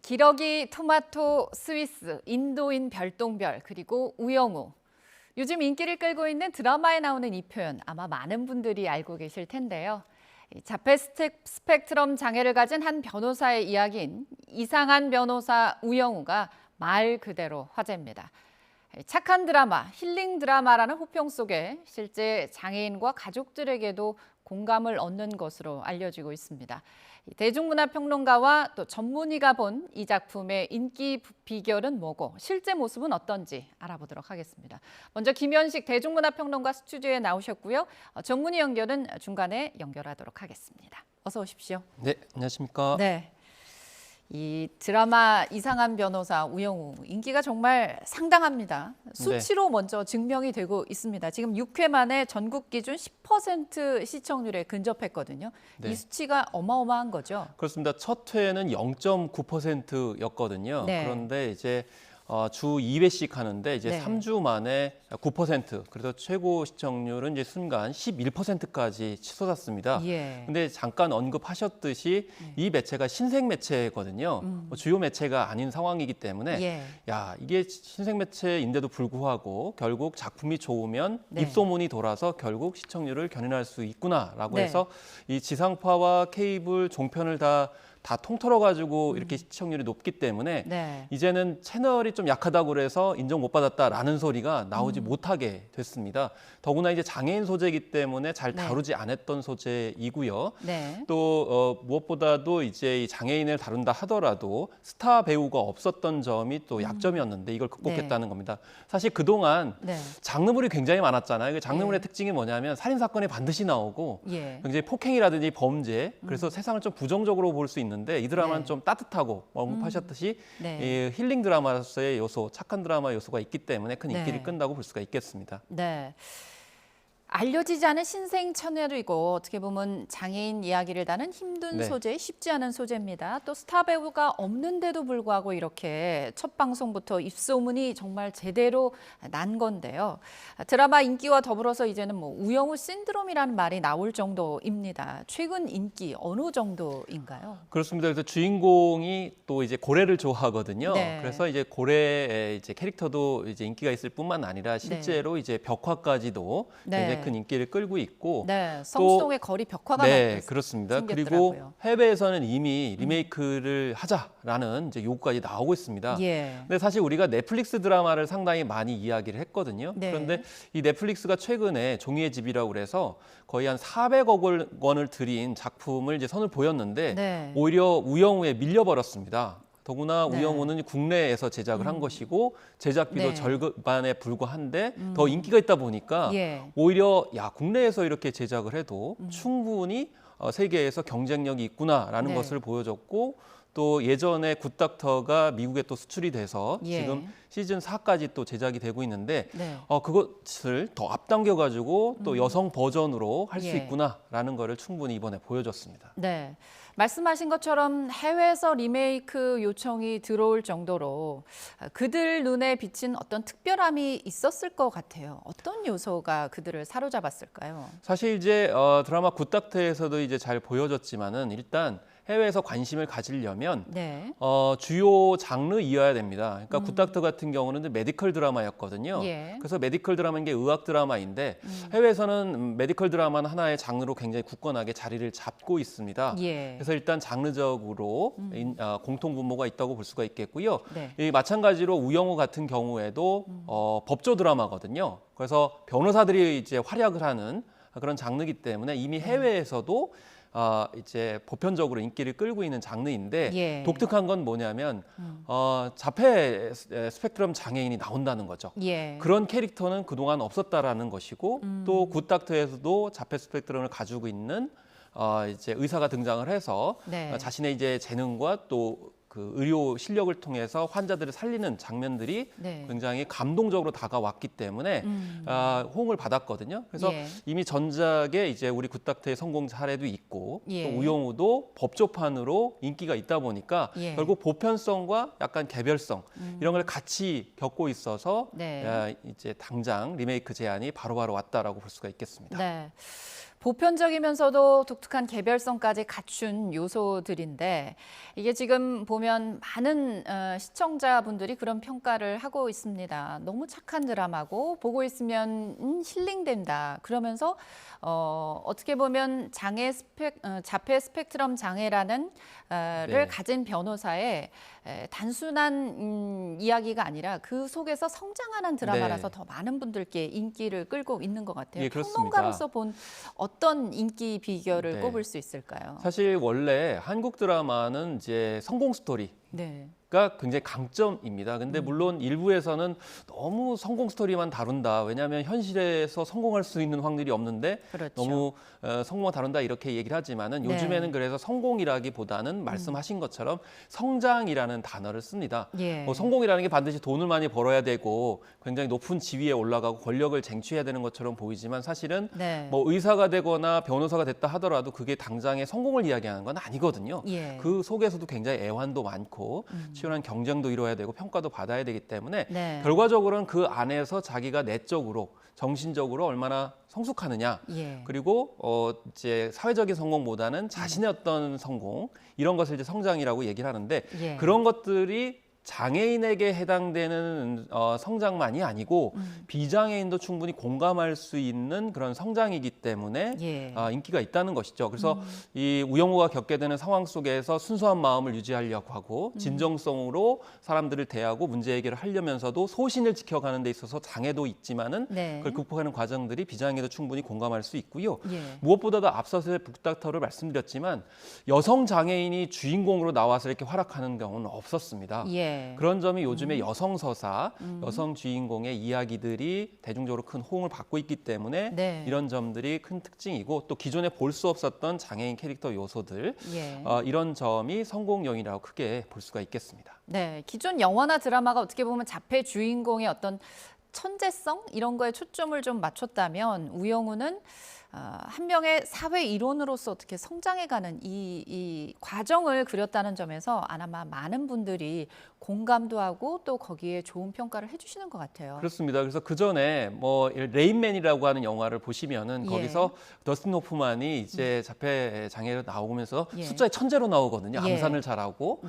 기러기, 토마토, 스위스, 인도인 별똥별, 그리고 우영우. 요즘 인기를 끌고 있는 드라마에 나오는 이 표현 아마 많은 분들이 알고 계실 텐데요. 자폐 스펙트럼 장애를 가진 한 변호사의 이야기인 이상한 변호사 우영우가 말 그대로 화제입니다. 착한 드라마, 힐링 드라마라는 호평 속에 실제 장애인과 가족들에게도 공감을 얻는 것으로 알려지고 있습니다. 대중문화평론가와 또 전문의가 본 이 작품의 인기 비결은 뭐고 실제 모습은 어떤지 알아보도록 하겠습니다. 먼저 김현식 대중문화평론가 스튜디오에 나오셨고요. 전문의 연결은 중간에 연결하도록 하겠습니다. 어서 오십시오. 네, 안녕하십니까. 네. 이 드라마 이상한 변호사 우영우 인기가 정말 상당합니다. 수치로 먼저 증명이 되고 있습니다. 지금 6회 만에 전국 기준 10% 시청률에 근접했거든요. 네. 이 수치가 어마어마한 거죠. 그렇습니다. 첫 회는 0.9%였거든요. 네. 그런데 이제 주 2회씩 하는데 이제 네. 3주 만에 9%, 그래서 최고 시청률은 이제 순간 11%까지 치솟았습니다. 예. 근데 잠깐 언급하셨듯이 이 매체가 신생 매체거든요. 주요 매체가 아닌 상황이기 때문에 예. 야, 이게 신생 매체인데도 불구하고 결국 작품이 좋으면 네. 입소문이 돌아서 결국 시청률을 견인할 수 있구나라고 네. 해서 이 지상파와 케이블 종편을 다 통틀어가지고 이렇게 시청률이 높기 때문에 네. 이제는 채널이 좀 약하다고 그래서 인정 못 받았다라는 소리가 나오지 못하게 됐습니다. 더구나 이제 장애인 소재이기 때문에 잘 네. 다루지 않았던 소재이고요. 네. 또 무엇보다도 이제 이 장애인을 다룬다 하더라도 스타 배우가 없었던 점이 또 약점이었는데 이걸 극복했다는 겁니다. 사실 그동안 네. 장르물이 굉장히 많았잖아요. 그 장르물의 예. 특징이 뭐냐면 살인 사건이 반드시 나오고 예. 굉장히 폭행이라든지 범죄, 그래서 세상을 좀 부정적으로 볼 수 있는데 이 드라마는 네. 좀 따뜻하고 언급하셨듯이 네. 이 힐링 드라마로서의 요소, 착한 드라마 요소가 있기 때문에 큰 인기를 네. 끈다고 볼 수가 있겠습니다. 네. 알려지지 않은 신생 채널이고 어떻게 보면 장애인 이야기를 다는 힘든 네. 소재, 쉽지 않은 소재입니다. 또 스타 배우가 없는데도 불구하고 이렇게 첫 방송부터 입소문이 정말 제대로 난 건데요. 드라마 인기와 더불어서 이제는 뭐 우영우 신드롬이라는 말이 나올 정도입니다. 최근 인기 어느 정도인가요? 그렇습니다. 그래서 주인공이 또 이제 고래를 좋아하거든요. 네. 그래서 이제 고래의 이제 캐릭터도 이제 인기가 있을 뿐만 아니라 실제로 이제 벽화까지도 네. 굉장히 큰 인기를 끌고 있고 네, 성수동의 거리 벽화가 네, 그렇습니다. 생겼더라고요. 그리고 해외에서는 이미 리메이크를 하자라는 이제 요구까지 나오고 있습니다. 예. 근데 사실 우리가 넷플릭스 드라마를 상당히 많이 이야기를 했거든요. 네. 그런데 이 넷플릭스가 최근에 종이의 집이라고 그래서 거의 한 400억 원을 들인 작품을 이제 선을 보였는데 네. 오히려 우영우에 밀려버렸습니다. 더구나 네. 우영우는 국내에서 제작을 한 것이고 제작비도 네. 절반에 불과한데 더 인기가 있다 보니까 예. 오히려 야, 국내에서 이렇게 제작을 해도 충분히 세계에서 경쟁력이 있구나라는 네. 것을 보여줬고 또 예전에 굿닥터가 미국에 또 수출이 돼서 예. 지금 시즌 4까지 또 제작이 되고 있는데 네. 그것을 더 앞당겨 가지고 또 여성 버전으로 할 수 예. 있구나라는 거를 충분히 이번에 보여줬습니다. 네. 말씀하신 것처럼 해외에서 리메이크 요청이 들어올 정도로 그들 눈에 비친 어떤 특별함이 있었을 것 같아요. 어떤 요소가 그들을 사로잡았을까요? 사실 이제 드라마 굿닥터에서도 이제 잘 보여졌지만은 일단 해외에서 관심을 가지려면 네. 주요 장르이어야 됩니다. 그러니까 굿닥터 같은 경우는 메디컬 드라마였거든요. 예. 그래서 메디컬 드라마인 게 의학 드라마인데 해외에서는 메디컬 드라마는 하나의 장르로 굉장히 굳건하게 자리를 잡고 있습니다. 예. 그래서 일단 장르적으로 공통 분모가 있다고 볼 수가 있겠고요. 네. 이 마찬가지로 우영우 같은 경우에도 법조 드라마거든요. 그래서 변호사들이 이제 활약을 하는 그런 장르이기 때문에 이미 해외에서도 이제 보편적으로 인기를 끌고 있는 장르인데 예. 독특한 건 뭐냐면 자폐 스펙트럼 장애인이 나온다는 거죠. 예. 그런 캐릭터는 그동안 없었다라는 것이고 또 굿닥터에서도 자폐 스펙트럼을 가지고 있는 이제 의사가 등장을 해서 네. 자신의 이제 재능과 또 그 의료 실력을 통해서 환자들을 살리는 장면들이 네. 굉장히 감동적으로 다가왔기 때문에 호응을 받았거든요. 그래서 예. 이미 전작에 이제 우리 굿닥터의 성공 사례도 있고 예. 또 우영우도 법조판으로 인기가 있다 보니까 예. 결국 보편성과 약간 개별성 이런 걸 같이 겪고 있어서 네. 이제 당장 리메이크 제안이 바로바로 왔다라고 볼 수가 있겠습니다. 네. 보편적이면서도 독특한 개별성까지 갖춘 요소들인데 이게 지금 보면 많은 시청자분들이 그런 평가를 하고 있습니다. 너무 착한 드라마고 보고 있으면 힐링된다. 그러면서 어떻게 보면 자폐 스펙트럼 장애라는 를 가진 변호사의 단순한 이야기가 아니라 그 속에서 성장하는 드라마라서 더 많은 분들께 인기를 끌고 있는 것 같아요. 예, 그렇습니다. 평론가로서 본 어떤 인기 비결을 꼽을 수 있을까요? 사실 원래 한국 드라마는 이제 성공 스토리 네. 가 굉장히 강점입니다. 근데 물론 일부에서는 너무 성공 스토리만 다룬다. 왜냐하면 현실에서 성공할 수 있는 확률이 없는데 그렇죠. 너무 성공만 다룬다 이렇게 얘기를 하지만은 요즘에는 그래서 성공이라기보다는 말씀하신 것처럼 성장이라는 단어를 씁니다. 예. 성공이라는 게 반드시 돈을 많이 벌어야 되고 굉장히 높은 지위에 올라가고 권력을 쟁취해야 되는 것처럼 보이지만 사실은 뭐 의사가 되거나 변호사가 됐다 하더라도 그게 당장의 성공을 이야기하는 건 아니거든요. 예. 그 속에서도 굉장히 애환도 많고 치열한 경쟁도 이뤄야 되고 평가도 받아야 되기 때문에 결과적으로는 그 안에서 자기가 내적으로 정신적으로 얼마나 성숙하느냐 그리고 이제 사회적인 성공보다는 자신의 어떤 성공 이런 것을 이제 성장이라고 얘기를 하는데 그런 것들이 장애인에게 해당되는 성장만이 아니고 비장애인도 충분히 공감할 수 있는 그런 성장이기 때문에 인기가 있다는 것이죠. 그래서 이 우영우가 겪게 되는 상황 속에서 순수한 마음을 유지하려고 하고 진정성으로 사람들을 대하고 문제 해결을 하려면서도 소신을 지켜가는 데 있어서 장애도 있지만은 그걸 극복하는 과정들이 비장애도 충분히 공감할 수 있고요. 무엇보다도 앞서서 북닥터를 말씀드렸지만 여성 장애인이 주인공으로 나와서 이렇게 활약하는 경우는 없었습니다. 그런 점이 요즘에 여성 서사, 여성 주인공의 이야기들이 대중적으로 큰 호응을 받고 있기 때문에 이런 점들이 큰 특징이고 또 기존에 볼 수 없었던 장애인 캐릭터 요소들 이런 점이 성공 요인이라고 크게 볼 수가 있겠습니다. 네, 기존 영화나 드라마가 어떻게 보면 자폐 주인공의 어떤 천재성 이런 거에 초점을 좀 맞췄다면 우영우는 한 명의 사회 일원으로서 어떻게 성장해가는 이 과정을 그렸다는 점에서 아마 많은 분들이 공감도 하고 또 거기에 좋은 평가를 해주시는 것 같아요. 그렇습니다. 그래서 그 전에 뭐 레인맨이라고 하는 영화를 보시면은 거기서 더스틴 호프만이 이제 자폐 장애로 나오면서 숫자의 천재로 나오거든요. 암산을 잘하고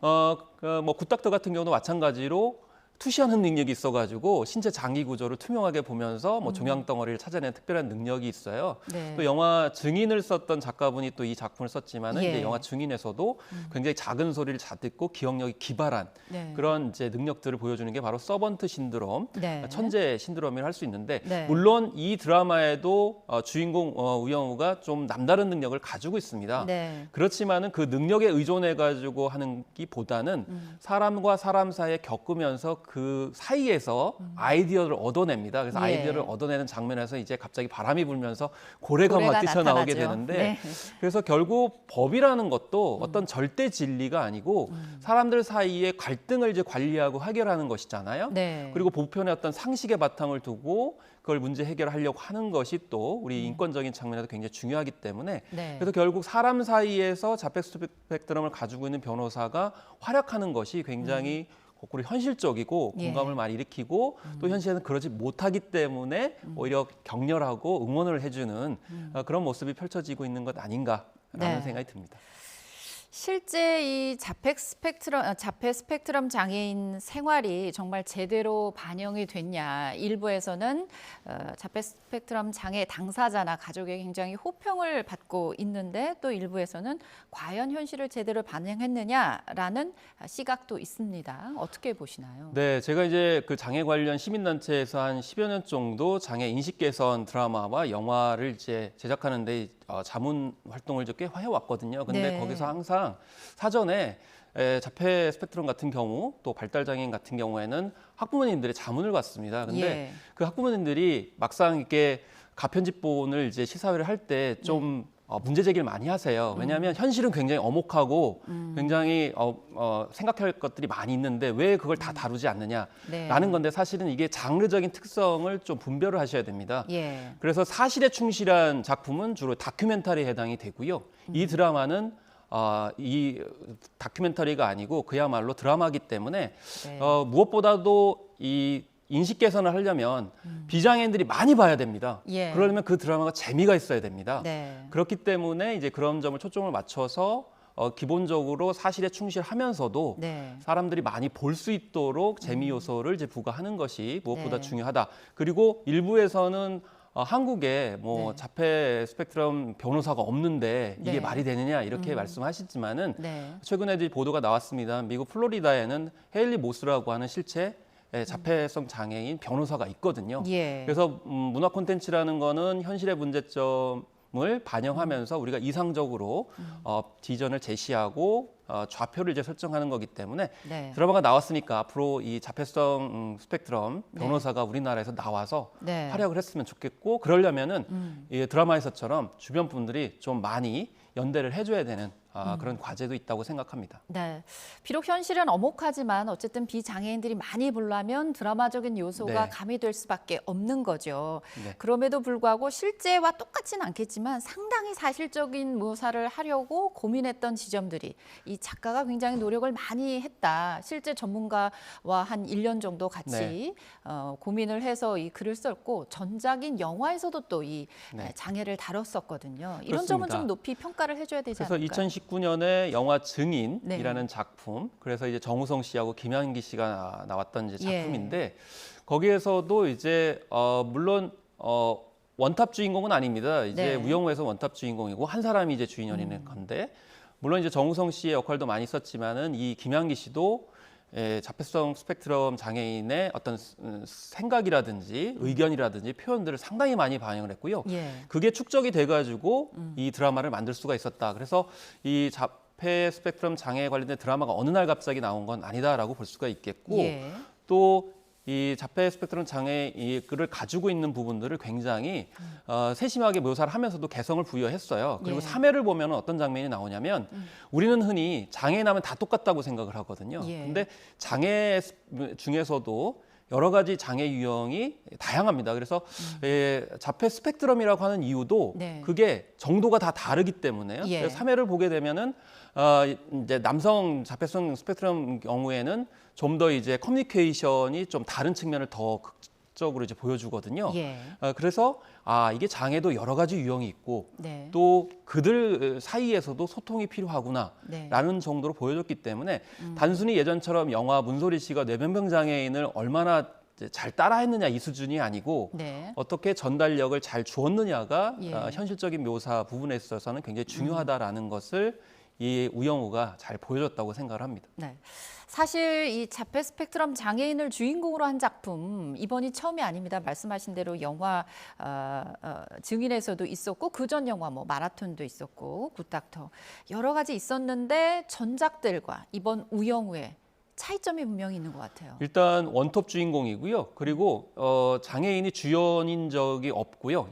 뭐 굿닥터 같은 경우도 마찬가지로 투시하는 능력이 있어가지고 신체 장기 구조를 투명하게 보면서 뭐 종양 덩어리를 찾아내는 특별한 능력이 있어요. 또 영화 증인을 썼던 작가분이 또 이 작품을 썼지만은 이제 영화 증인에서도 굉장히 작은 소리를 잘 듣고 기억력이 기발한 그런 이제 능력들을 보여주는 게 바로 서번트 신드롬, 천재 신드롬이라 할 수 있는데 물론 이 드라마에도 주인공 우영우가 좀 남다른 능력을 가지고 있습니다. 그렇지만은 그 능력에 의존해가지고 하는 기보다는 사람과 사람 사이에 겪으면서 그 사이에서 아이디어를 얻어냅니다. 그래서 아이디어를 얻어내는 장면에서 이제 갑자기 바람이 불면서 고래가 막 뛰쳐나오게 되는데 그래서 결국 법이라는 것도 어떤 절대 진리가 아니고 사람들 사이의 갈등을 이제 관리하고 해결하는 것이잖아요. 그리고 보편의 어떤 상식의 바탕을 두고 그걸 문제 해결하려고 하는 것이 또 우리 인권적인 측면에서 굉장히 중요하기 때문에 그래서 결국 사람 사이에서 자폐 스펙트럼을 가지고 있는 변호사가 활약하는 것이 굉장히 거꾸로 현실적이고 공감을 많이 일으키고 또 현실에는 그러지 못하기 때문에 오히려 격려하고 응원을 해주는 그런 모습이 펼쳐지고 있는 것 아닌가라는 생각이 듭니다. 실제 이 자폐 스펙트럼 장애인 생활이 정말 제대로 반영이 됐냐. 일부에서는 자폐 스펙트럼 장애 당사자나 가족에게 굉장히 호평을 받고 있는데 또 일부에서는 과연 현실을 제대로 반영했느냐라는 시각도 있습니다. 어떻게 보시나요? 네, 제가 이제 그 장애 관련 시민단체에서 한 10여 년 정도 장애 인식 개선 드라마와 영화를 이제 제작하는데 자문 활동을 꽤 해왔거든요. 근데 거기서 항상 사전에 자폐 스펙트럼 같은 경우 또 발달장애인 같은 경우에는 학부모님들의 자문을 받습니다. 근데 그 학부모님들이 막상 이렇게 가편집본을 이제 시사회를 할 때 좀 문제 제기를 많이 하세요. 왜냐하면 현실은 굉장히 엄혹하고 굉장히 생각할 것들이 많이 있는데 왜 그걸 다 다루지 않느냐라는 건데 사실은 이게 장르적인 특성을 좀 분별을 하셔야 됩니다. 그래서 사실에 충실한 작품은 주로 다큐멘터리에 해당이 되고요. 이 드라마는 이 다큐멘터리가 아니고 그야말로 드라마이기 때문에 무엇보다도 이 인식 개선을 하려면 비장애인들이 많이 봐야 됩니다. 예. 그러려면 그 드라마가 재미가 있어야 됩니다. 네. 그렇기 때문에 이제 그런 점을 초점을 맞춰서 기본적으로 사실에 충실하면서도 네. 사람들이 많이 볼 수 있도록 재미 요소를 이제 부과하는 것이 무엇보다 네. 중요하다. 그리고 일부에서는 한국에 뭐 네. 자폐 스펙트럼 변호사가 없는데 이게 네. 말이 되느냐 이렇게 말씀하시지만은 네. 최근에 이제 보도가 나왔습니다. 미국 플로리다에는 헤일리 모스라고 하는 실제 자폐성 장애인 변호사가 있거든요. 예. 그래서 문화 콘텐츠라는 거는 현실의 문제점을 반영하면서 우리가 이상적으로 비전을 제시하고 좌표를 이제 설정하는 거기 때문에 네. 드라마가 나왔으니까 앞으로 이 자폐성 스펙트럼 네. 변호사가 우리나라에서 나와서 네. 활약을 했으면 좋겠고 그러려면은 이 드라마에서처럼 주변 분들이 좀 많이 연대를 해줘야 되는 그런 과제도 있다고 생각합니다. 네. 비록 현실은 엄혹하지만 어쨌든 비장애인들이 많이 보려면 드라마적인 요소가 네. 가미될 수밖에 없는 거죠. 네. 그럼에도 불구하고 실제와 똑같지는 않겠지만 상당히 사실적인 묘사를 하려고 고민했던 지점들이 이 작가가 굉장히 노력을 많이 했다. 실제 전문가와 한 1년 정도 같이 네. 고민을 해서 이 글을 썼고 전작인 영화에서도 또 이 네. 장애를 다뤘었거든요. 이런 점은 그렇습니다. 좀 높이 평가를 해줘야 되지 그래서 않을까요? 2019년에 영화 증인이라는 네. 작품, 그래서 이제 정우성 씨하고 김한기 씨가 나왔던 이제 예. 작품인데 거기에서도 이제 물론 원탑 주인공은 아닙니다. 이제 네. 우영우에서 원탑 주인공이고 한 사람이 이제 주인공인 건데 물론 이제 정우성 씨의 역할도 많이 썼지만은 이 김한기 씨도 자폐성 스펙트럼 장애인의 어떤 생각이라든지 의견이라든지 표현들을 상당히 많이 반영을 했고요. 예. 그게 축적이 돼가지고 이 드라마를 만들 수가 있었다. 그래서 이 자폐 스펙트럼 장애에 관련된 드라마가 어느 날 갑자기 나온 건 아니다라고 볼 수가 있겠고 예. 또 이 자폐 스펙트럼 장애를 가지고 있는 부분들을 굉장히 세심하게 묘사를 하면서도 개성을 부여했어요. 그리고 예. 3회를 보면 어떤 장면이 나오냐면 우리는 흔히 장애인 하면 다 똑같다고 생각을 하거든요. 예. 근데 장애 중에서도 여러 가지 장애 유형이 다양합니다. 그래서 자폐 스펙트럼이라고 하는 이유도 네. 그게 정도가 다 다르기 때문에요. 예. 그래서 3회를 보게 되면은 이제 남성 자폐성 스펙트럼 경우에는 좀 더 이제 커뮤니케이션이 좀 다른 측면을 더 극적으로 이제 보여주거든요. 예. 그래서 이게 장애도 여러 가지 유형이 있고 네. 또 그들 사이에서도 소통이 필요하구나라는 네. 정도로 보여줬기 때문에 단순히 예전처럼 영화 문소리 씨가 뇌변경 장애인을 얼마나 이제 잘 따라했느냐 이 수준이 아니고 네. 어떻게 전달력을 잘 주었느냐가 예. 현실적인 묘사 부분에 있어서는 굉장히 중요하다라는 것을 이 우영우가 잘 보여줬다고 생각을 합니다. 네. 사실 이 자폐 스펙트럼 장애인을 주인공으로 한 작품 이번이 처음이 아닙니다. 말씀하신 대로 영화 증인에서도 있었고 그전 영화 뭐 마라톤도 있었고 굿닥터 여러 가지 있었는데 전작들과 이번 우영우의 차이점이 분명히 있는 것 같아요. 일단 원톱 주인공이고요. 그리고 장애인이 주연인 적이 없고요.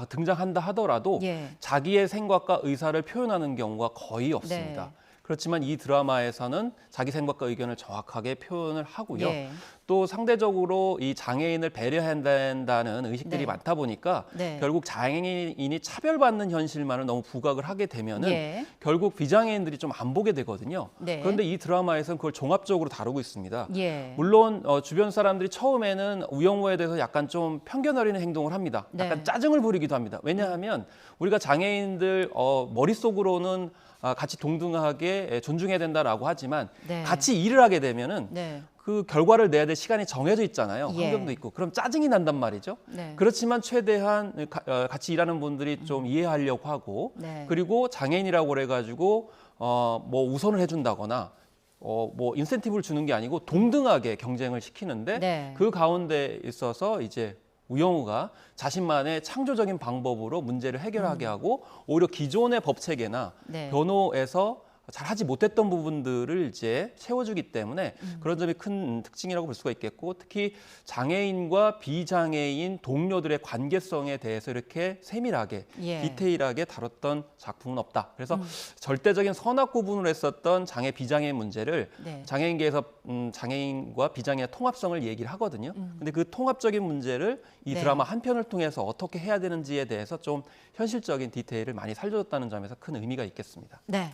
등장한다 하더라도 예. 자기의 생각과 의사를 표현하는 경우가 거의 없습니다. 네. 그렇지만 이 드라마에서는 자기 생각과 의견을 정확하게 표현을 하고요. 예. 또 상대적으로 이 장애인을 배려해야 된다는 의식들이 네. 많다 보니까 네. 결국 장애인이 차별받는 현실만을 너무 부각을 하게 되면은 예. 결국 비장애인들이 좀 안 보게 되거든요. 네. 그런데 이 드라마에서는 그걸 종합적으로 다루고 있습니다. 예. 물론 주변 사람들이 처음에는 우영우에 대해서 약간 좀 편견 어리는 행동을 합니다. 약간 네. 짜증을 부리기도 합니다. 왜냐하면 우리가 장애인들 머릿속으로는 같이 동등하게 존중해야 된다라고 하지만 네. 같이 일을 하게 되면은 네. 그 결과를 내야 될 시간이 정해져 있잖아요. 예. 환경도 있고. 그럼 짜증이 난단 말이죠. 네. 그렇지만 최대한 같이 일하는 분들이 좀 이해하려고 하고 네. 그리고 장애인이라고 그래가지고 뭐 우선을 해준다거나 뭐 인센티브를 주는 게 아니고 동등하게 경쟁을 시키는데 네. 그 가운데 있어서 이제 우영우가 자신만의 창조적인 방법으로 문제를 해결하게 하고 오히려 기존의 법 체계나 네. 변호에서 잘 하지 못했던 부분들을 이제 채워주기 때문에 그런 점이 큰 특징이라고 볼 수가 있겠고 특히 장애인과 비장애인 동료들의 관계성에 대해서 이렇게 세밀하게 예. 디테일하게 다뤘던 작품은 없다. 그래서 절대적인 선악 구분을 했었던 장애 비장애인 문제를 네. 장애인계에서 장애인과 비장애의 통합성을 얘기를 하거든요. 근데 그 통합적인 문제를 이 네. 드라마 한 편을 통해서 어떻게 해야 되는지에 대해서 좀 현실적인 디테일을 많이 살려줬다는 점에서 큰 의미가 있겠습니다. 네.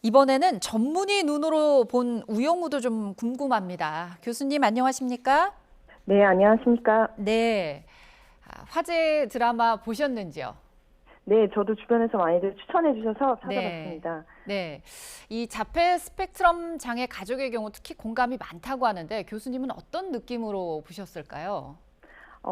이번에는 전문의 눈으로 본 우영우도 좀 궁금합니다. 교수님 안녕하십니까? 네, 안녕하십니까. 네. 화제 드라마 보셨는지요? 네, 저도 주변에서 많이들 추천해 주셔서 네. 찾아봤습니다. 네. 이 자폐 스펙트럼 장애 가족의 경우 특히 공감이 많다고 하는데 교수님은 어떤 느낌으로 보셨을까요?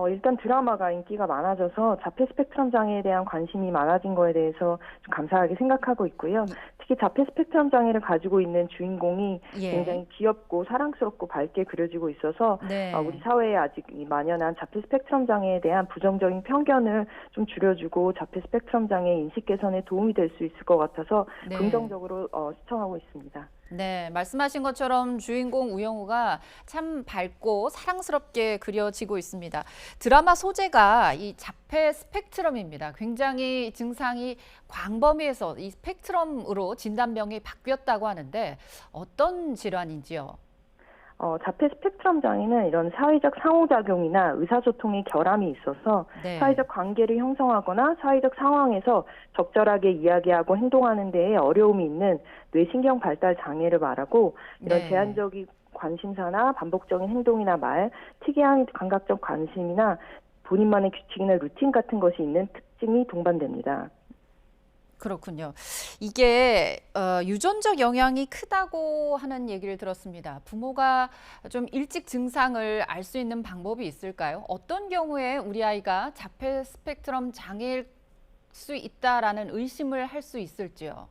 일단 드라마가 인기가 많아져서 자폐 스펙트럼 장애에 대한 관심이 많아진 거에 대해서 좀 감사하게 생각하고 있고요. 특히 자폐 스펙트럼 장애를 가지고 있는 주인공이 예. 굉장히 귀엽고 사랑스럽고 밝게 그려지고 있어서 우리 네. 사회에 아직 이 만연한 자폐 스펙트럼 장애에 대한 부정적인 편견을 좀 줄여주고 자폐 스펙트럼 장애 인식 개선에 도움이 될 수 있을 것 같아서 네. 긍정적으로 시청하고 있습니다. 네, 말씀하신 것처럼 주인공 우영우가 참 밝고 사랑스럽게 그려지고 있습니다. 드라마 소재가 이 자폐 스펙트럼입니다. 굉장히 증상이 광범위해서 이 스펙트럼으로 진단명이 바뀌었다고 하는데 어떤 질환인지요? 자폐 스펙트럼 장애는 이런 사회적 상호작용이나 의사소통의 결함이 있어서 네. 사회적 관계를 형성하거나 사회적 상황에서 적절하게 이야기하고 행동하는 데에 어려움이 있는 뇌신경 발달 장애를 말하고 이런 네. 제한적인 관심사나 반복적인 행동이나 말, 특이한 감각적 관심이나 본인만의 규칙이나 루틴 같은 것이 있는 특징이 동반됩니다. 그렇군요. 이게 유전적 영향이 크다고 하는 얘기를 들었습니다. 부모가 좀 일찍 증상을 알 수 있는 방법이 있을까요? 어떤 경우에 우리 아이가 자폐 스펙트럼 장애일 수 있다라는 의심을 할 수 있을지요?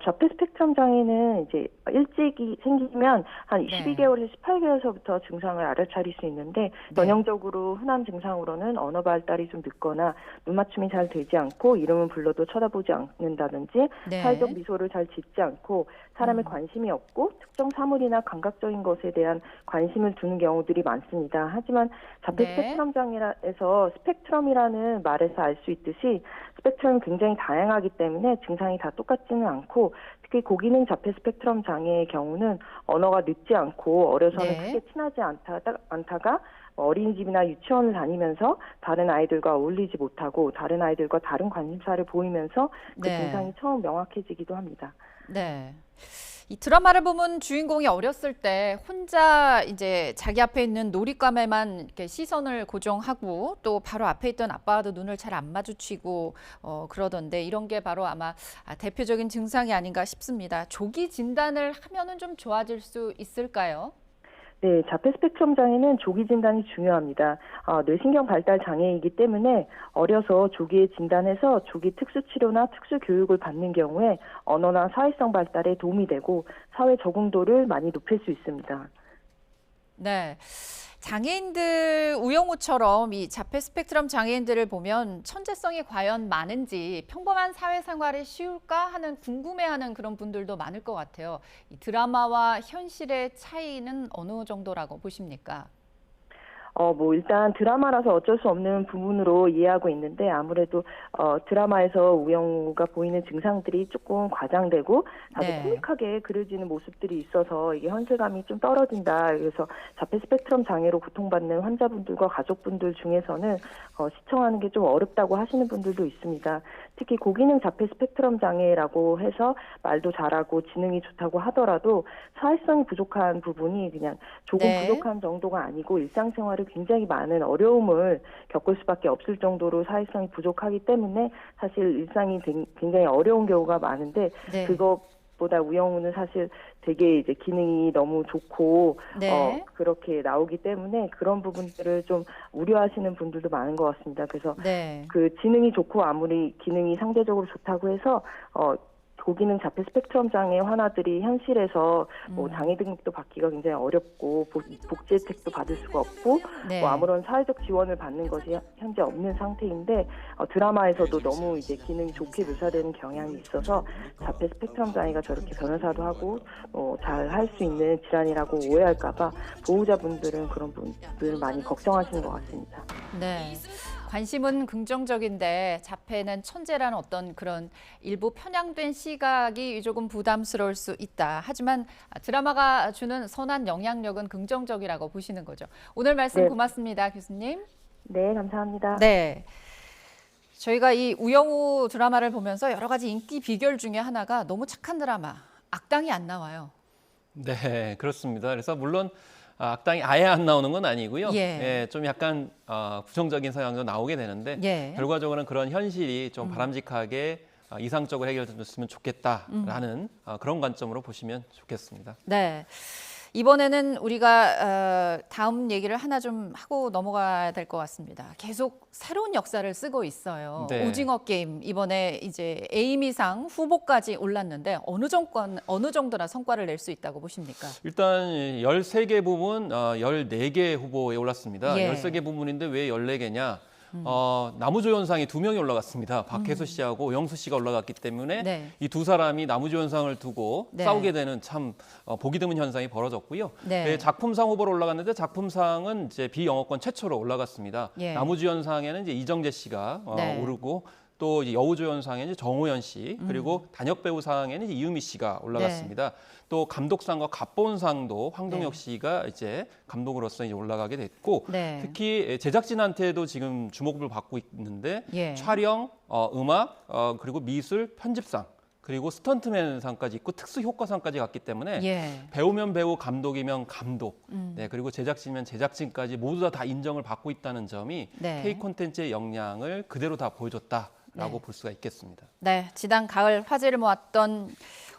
자폐 스펙트럼 장애는 이제 일찍이 생기면 한 네. 12개월에서 18개월서부터 증상을 알아차릴 수 있는데 전형적으로 흔한 증상으로는 언어 발달이 좀 늦거나 눈 맞춤이 잘 되지 않고 이름을 불러도 쳐다보지 않는다든지 네. 사회적 미소를 잘 짓지 않고 사람에 관심이 없고 특정 사물이나 감각적인 것에 대한 관심을 두는 경우들이 많습니다. 하지만 자폐 네. 스펙트럼 장애에서 스펙트럼이라는 말에서 알 수 있듯이 스펙트럼이 굉장히 다양하기 때문에 증상이 다 똑같지는 않고 특히 고기능 자폐 스펙트럼 장애의 경우는 언어가 늦지 않고 어려서는 네. 크게 친하지 않다가 어린이집이나 유치원을 다니면서 다른 아이들과 어울리지 못하고 다른 아이들과 다른 관심사를 보이면서 그 네. 증상이 처음 명확해지기도 합니다. 네. 이 드라마를 보면 주인공이 어렸을 때 혼자 이제 자기 앞에 있는 놀잇감에만 이렇게 시선을 고정하고 또 바로 앞에 있던 아빠와도 눈을 잘 안 마주치고 그러던데 이런 게 바로 아마 대표적인 증상이 아닌가 싶습니다. 조기 진단을 하면은 좀 좋아질 수 있을까요? 네, 자폐 스펙트럼 장애는 조기 진단이 중요합니다. 뇌신경 발달 장애이기 때문에 어려서 조기에 진단해서 조기 특수 치료나 특수 교육을 받는 경우에 언어나 사회성 발달에 도움이 되고 사회 적응도를 많이 높일 수 있습니다. 네. 장애인들 우영우처럼 이 자폐 스펙트럼 장애인들을 보면 천재성이 과연 많은지 평범한 사회생활이 쉬울까 하는 궁금해하는 그런 분들도 많을 것 같아요. 이 드라마와 현실의 차이는 어느 정도라고 보십니까? 일단 드라마라서 어쩔 수 없는 부분으로 이해하고 있는데 아무래도 드라마에서 우영우가 보이는 증상들이 조금 과장되고 다소 네. 코믹하게 그려지는 모습들이 있어서 이게 현실감이 좀 떨어진다. 그래서 자폐 스펙트럼 장애로 고통받는 환자분들과 가족분들 중에서는 시청하는 게 좀 어렵다고 하시는 분들도 있습니다. 특히 고기능 자폐 스펙트럼 장애라고 해서 말도 잘하고 지능이 좋다고 하더라도 사회성이 부족한 부분이 그냥 조금 네. 부족한 정도가 아니고 일상생활을 굉장히 많은 어려움을 겪을 수밖에 없을 정도로 사회성이 부족하기 때문에 사실 일상이 굉장히 어려운 경우가 많은데 네. 그것보다 우영우는 사실 되게 이제 기능이 너무 좋고 네. 그렇게 나오기 때문에 그런 부분들을 좀 우려하시는 분들도 많은 것 같습니다. 그래서 네. 그 지능이 좋고 아무리 기능이 상대적으로 좋다고 해서 고기능 자폐 스펙트럼 장애 환아들이 현실에서 장애 등록도 받기가 굉장히 어렵고 복지 혜택도 받을 수가 없고 네. 아무런 사회적 지원을 받는 것이 현재 없는 상태인데 드라마에서도 너무 이제 기능이 좋게 묘사되는 경향이 있어서 자폐 스펙트럼 장애가 저렇게 변호사도 하고 잘 할 수 있는 질환이라고 오해할까봐 보호자분들은 그런 분들 많이 걱정하시는 것 같습니다. 네. 관심은 긍정적인데 자폐는 천재라는 어떤 그런 일부 편향된 시각이 조금 부담스러울 수 있다. 하지만 드라마가 주는 선한 영향력은 긍정적이라고 보시는 거죠. 오늘 말씀 네. 고맙습니다, 교수님. 네, 감사합니다. 네. 저희가 이 우영우 드라마를 보면서 여러 가지 인기 비결 중에 하나가 너무 착한 드라마, 악당이 안 나와요. 네, 그렇습니다. 그래서 물론 악당이 아예 안 나오는 건 아니고요. 예. 예, 좀 약간 부정적인 성향도 나오게 되는데 예. 결과적으로는 그런 현실이 좀 바람직하게 이상적으로 해결됐으면 좋겠다라는 그런 관점으로 보시면 좋겠습니다. 네. 이번에는 우리가 다음 얘기를 하나 좀 하고 넘어가야 될 것 같습니다. 계속 새로운 역사를 쓰고 있어요. 네. 오징어 게임 이번에 이제 에이미상 후보까지 올랐는데 어느 정도나 성과를 낼 수 있다고 보십니까? 일단 13개 부문 14개 후보에 올랐습니다. 예. 13개 부문인데 왜 14개냐? 나무조연상에 2명이 올라갔습니다. 박혜수 씨하고 오영수 씨가 올라갔기 때문에 네. 이 두 사람이 나무조연상을 두고 네. 싸우게 되는 참 보기 드문 현상이 벌어졌고요. 네. 네, 작품상 후보로 올라갔는데 작품상은 이제 비영어권 최초로 올라갔습니다. 예. 나무조연상에는 이제 이정재 씨가 네. 오르고 또 이제 여우조연상에는 이제 정호연 씨 그리고 단역배우상에는 이제 이유미 씨가 올라갔습니다. 또 감독상과 각본상도 황동혁 네. 씨가 이제 감독으로서 이제 올라가게 됐고 네. 특히 제작진한테도 지금 주목을 받고 있는데 예. 촬영, 음악, 그리고 미술, 편집상 그리고 스턴트맨상까지 있고 특수효과상까지 갔기 때문에 예. 배우면 배우, 감독이면 감독, 네, 그리고 제작진이면 제작진까지 모두 다 인정을 받고 있다는 점이 네. K 콘텐츠의 역량을 그대로 다 보여줬다라고 네. 볼 수가 있겠습니다. 네, 지난 가을 화제를 모았던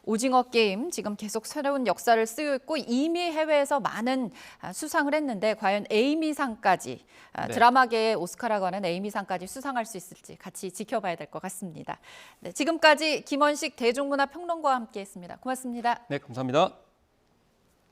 오징어 게임 지금 계속 새로운 역사를 쓰고 있고 이미 해외에서 많은 수상을 했는데 과연 에이미상까지 네. 드라마계의 오스카라고 하는 에이미상까지 수상할 수 있을지 같이 지켜봐야 될 것 같습니다. 네, 지금까지 김원식 대중문화평론가와 함께했습니다. 고맙습니다. 네, 감사합니다.